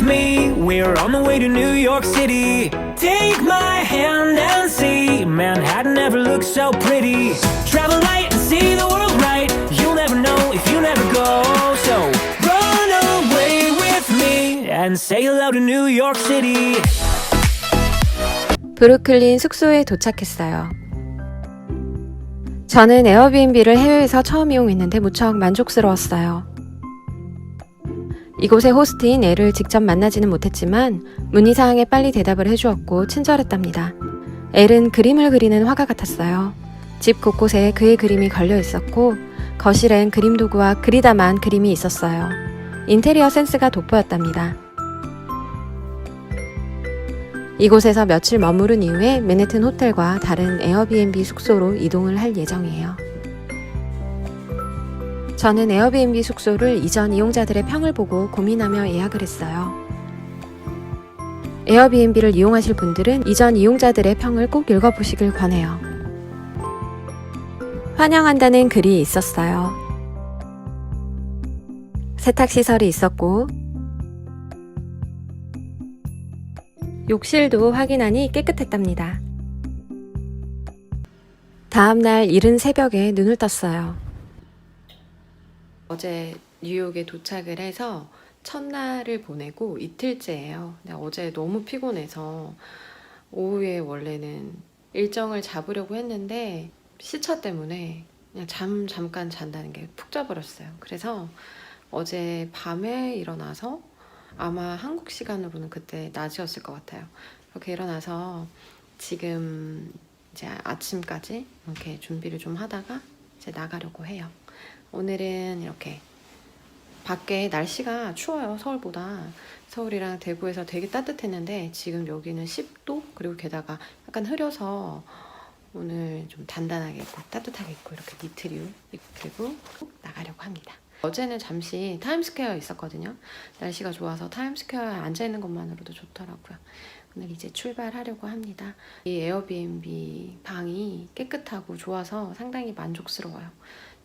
me. We're on the way to New York City. Take my hand and see Manhattan never looks so pretty. Travel light and see the world right. You'll never know if you never go. So run away with me and say hello to New York City. 브루클린 숙소에 도착했어요. 저는 에어비앤비를 해외에서 처음 이용했는데 무척 만족스러웠어요. 이곳의 호스트인 엘을 직접 만나지는 못했지만 문의사항에 빨리 대답을 해주었고 친절했답니다. 엘은 그림을 그리는 화가 같았어요. 집 곳곳에 그의 그림이 걸려 있었고 거실엔 그림 도구와 그리다만 그림이 있었어요. 인테리어 센스가 돋보였답니다. 이곳에서 며칠 머무른 이후에 맨해튼 호텔과 다른 에어비앤비 숙소로 이동을 할 예정이에요. 저는 에어비앤비 숙소를 이전 이용자들의 평을 보고 고민하며 예약을 했어요. 에어비앤비를 이용하실 분들은 이전 이용자들의 평을 꼭 읽어보시길 권해요. 환영한다는 글이 있었어요. 세탁시설이 있었고 욕실도 확인하니 깨끗했답니다. 다음날 이른 새벽에 눈을 떴어요. 어제 뉴욕에 도착을 해서 첫날을 보내고 이틀째예요. 어제 너무 피곤해서 오후에 원래는 일정을 잡으려고 했는데 시차 때문에 그냥 잠깐 잔다는 게 푹 자버렸어요. 그래서 어제 밤에 일어나서 아마 한국 시간으로는 그때 낮이었을 것 같아요. 이렇게 일어나서 지금 이제 아침까지 이렇게 준비를 좀 하다가 이제 나가려고 해요. 오늘은 이렇게 밖에 날씨가 추워요. 서울보다. 서울이랑 대구에서 되게 따뜻했는데 지금 여기는 10도 그리고 게다가 약간 흐려서 오늘 좀 단단하게 입고 따뜻하게 입고 이렇게 니트류 그리고 나가려고 합니다. 어제는 잠시 타임스퀘어에 있었거든요. 날씨가 좋아서 타임스퀘어에 앉아있는 것만으로도 좋더라고요. 오늘 이제 출발하려고 합니다. 이 에어비앤비 방이 깨끗하고 좋아서 상당히 만족스러워요.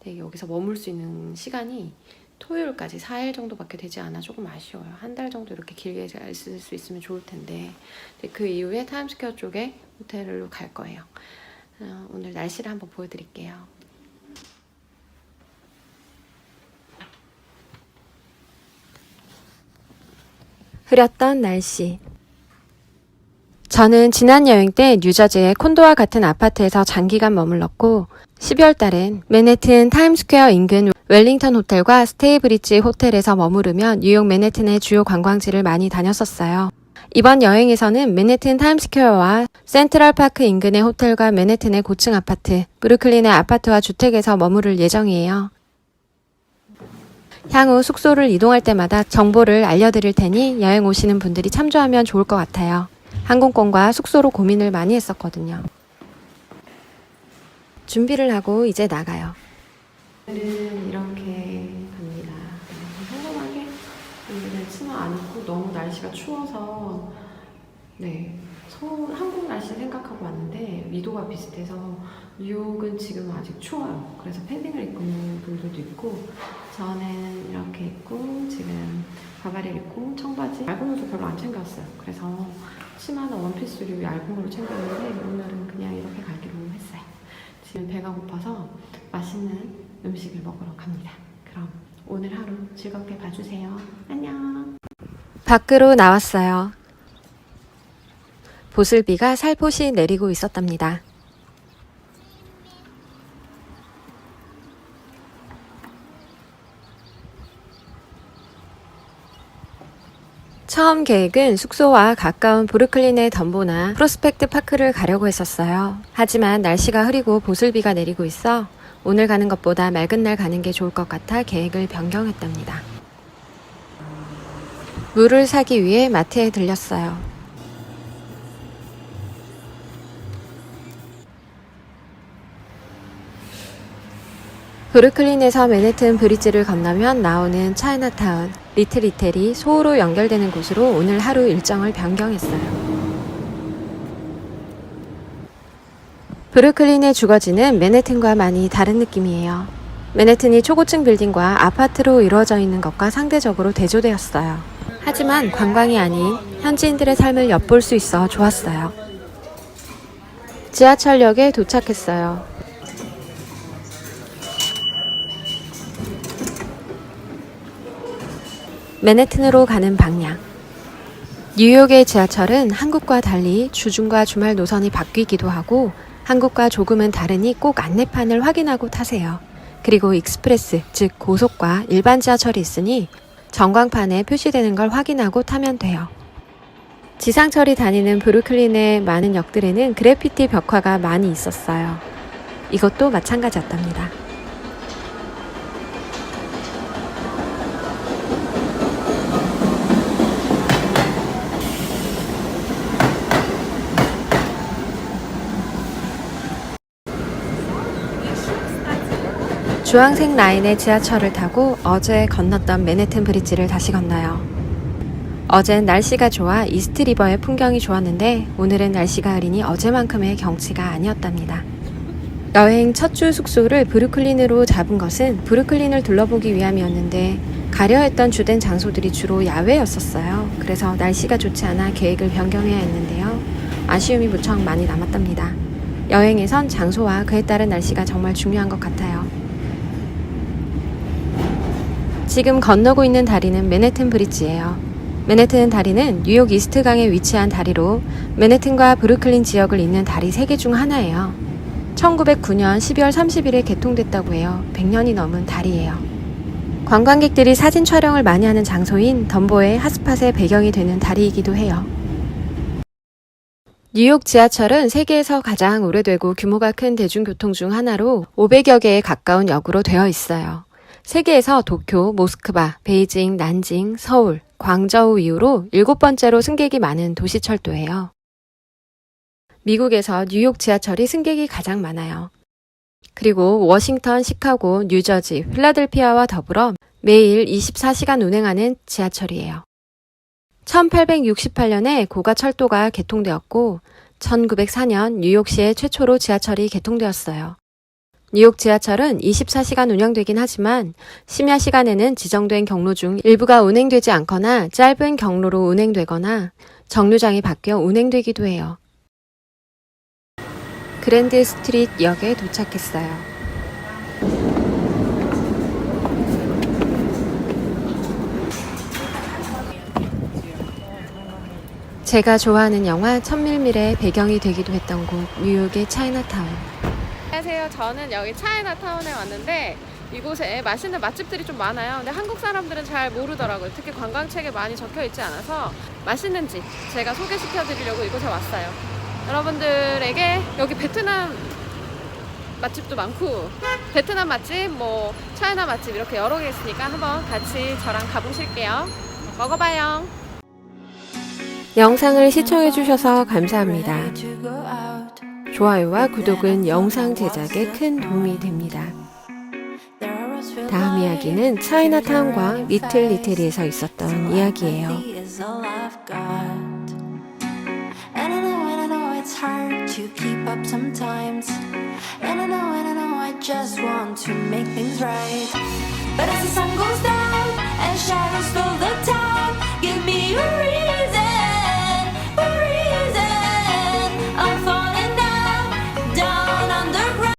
근데 여기서 머물 수 있는 시간이 토요일까지 4일 정도밖에 되지 않아 조금 아쉬워요. 한 달 정도 이렇게 길게 있을 수 있으면 좋을 텐데 그 이후에 타임스퀘어 쪽에 호텔로 갈 거예요. 오늘 날씨를 한번 보여드릴게요. 흐렸던 날씨. 저는 지난 여행 때 뉴저지의 콘도와 같은 아파트에서 장기간 머물렀고 12월 달엔 맨해튼 타임스퀘어 인근 웰링턴 호텔과 스테이브리지 호텔에서 머무르며 뉴욕 맨해튼의 주요 관광지를 많이 다녔었어요. 이번 여행에서는 맨해튼 타임스퀘어와 센트럴파크 인근의 호텔과 맨해튼의 고층 아파트, 브루클린의 아파트와 주택에서 머무를 예정이에요. 향후 숙소를 이동할 때마다 정보를 알려드릴 테니 여행 오시는 분들이 참조하면 좋을 것 같아요. 항공권과 숙소로 고민을 많이 했었거든요. 준비를 하고 이제 나가요. 오늘은 이렇게 갑니다. 평범하게 오늘은 치마 안 입고 너무 날씨가 추워서 한국 날씨 생각하고 왔는데 위도가 비슷해서 뉴욕은 지금 아직 추워요. 그래서 패딩을 입고 있는 분들도 있고 저는 이렇게 입고 지금 가발을 입고 청바지 얇은 옷도 별로 안 챙겼어요. 그래서 치마는 원피스류 얇은 걸로 챙겼는데 오늘은 그냥 이렇게 가기로 했어요. 지금 배가 고파서 맛있는 음식을 먹으러 갑니다. 그럼 오늘 하루 즐겁게 봐주세요. 안녕. 밖으로 나왔어요. 보슬비가 살포시 내리고 있었답니다. 처음 계획은 숙소와 가까운 브루클린의 덤보나 프로스펙트 파크를 가려고 했었어요. 하지만 날씨가 흐리고 보슬비가 내리고 있어 오늘 가는 것보다 맑은 날 가는 게 좋을 것 같아 계획을 변경했답니다. 물을 사기 위해 마트에 들렸어요. 브루클린에서 맨해튼 브리지를 건너면 나오는 차이나타운, 리틀 이태리, 소호로 연결되는 곳으로 오늘 하루 일정을 변경했어요. 브루클린의 주거지는 맨해튼과 많이 다른 느낌이에요. 맨해튼이 초고층 빌딩과 아파트로 이루어져 있는 것과 상대적으로 대조되었어요. 하지만 관광이 아닌 현지인들의 삶을 엿볼 수 있어 좋았어요. 지하철역에 도착했어요. 맨해튼으로 가는 방향. 뉴욕의 지하철은 한국과 달리 주중과 주말 노선이 바뀌기도 하고 한국과 조금은 다르니 꼭 안내판을 확인하고 타세요. 그리고 익스프레스, 즉 고속과 일반 지하철이 있으니 전광판에 표시되는 걸 확인하고 타면 돼요. 지상철이 다니는 브루클린의 많은 역들에는 그래피티 벽화가 많이 있었어요. 이것도 마찬가지였답니다. 주황색 라인의 지하철을 타고 어제 건넜던 맨해튼 브리지를 다시 건너요. 어젠 날씨가 좋아 이스트리버의 풍경이 좋았는데 오늘은 날씨가 흐리니 어제만큼의 경치가 아니었답니다. 여행 첫 주 숙소를 브루클린으로 잡은 것은 브루클린을 둘러보기 위함이었는데 가려 했던 주된 장소들이 주로 야외였었어요. 그래서 날씨가 좋지 않아 계획을 변경해야 했는데요. 아쉬움이 무척 많이 남았답니다. 여행에선 장소와 그에 따른 날씨가 정말 중요한 것 같아요. 지금 건너고 있는 다리는 맨해튼 브리지예요. 맨해튼 다리는 뉴욕 이스트강에 위치한 다리로 맨해튼과 브루클린 지역을 잇는 다리 3개 중 하나예요. 1909년 12월 30일에 개통됐다고 해요. 100년이 넘은 다리예요. 관광객들이 사진 촬영을 많이 하는 장소인 덤보의 핫스팟의 배경이 되는 다리이기도 해요. 뉴욕 지하철은 세계에서 가장 오래되고 규모가 큰 대중교통 중 하나로 500여 개에 가까운 역으로 되어 있어요. 세계에서 도쿄, 모스크바, 베이징, 난징, 서울, 광저우 이후로 7번째로 승객이 많은 도시철도예요. 미국에서 뉴욕 지하철이 승객이 가장 많아요. 그리고 워싱턴, 시카고, 뉴저지, 필라델피아와 더불어 매일 24시간 운행하는 지하철이에요. 1868년에 고가철도가 개통되었고 1904년 뉴욕시의 최초로 지하철이 개통되었어요. 뉴욕 지하철은 24시간 운영되긴 하지만 심야 시간에는 지정된 경로 중 일부가 운행되지 않거나 짧은 경로로 운행되거나 정류장이 바뀌어 운행되기도 해요. 그랜드 스트리트 역에 도착했어요. 제가 좋아하는 영화 1000밀밀의 배경이 되기도 했던 곳 뉴욕의 차이나타운. 안녕하세요. 저는 여기 차이나타운에 왔는데 이곳에 맛있는 맛집들이 좀 많아요. 근데 한국 사람들은 잘 모르더라고요. 특히 관광책에 많이 적혀 있지 않아서 맛있는 집 제가 소개시켜 드리려고 이곳에 왔어요. 여러분들에게 여기 베트남 맛집도 많고 베트남 맛집, 뭐 차이나 맛집 이렇게 여러 개 있으니까 한번 같이 저랑 가보실게요. 먹어봐요. 영상을 시청해주셔서 감사합니다. 좋아요와 구독은 영상 제작에 큰 도움이 됩니다. 다음 이야기는 차이나타운과 리틀 리틀리에서 있었던 이야기예요. It's hard to keep up sometimes. And I know I just want to make things right. But as the sun goes down and shadows fill the town, give me a reason.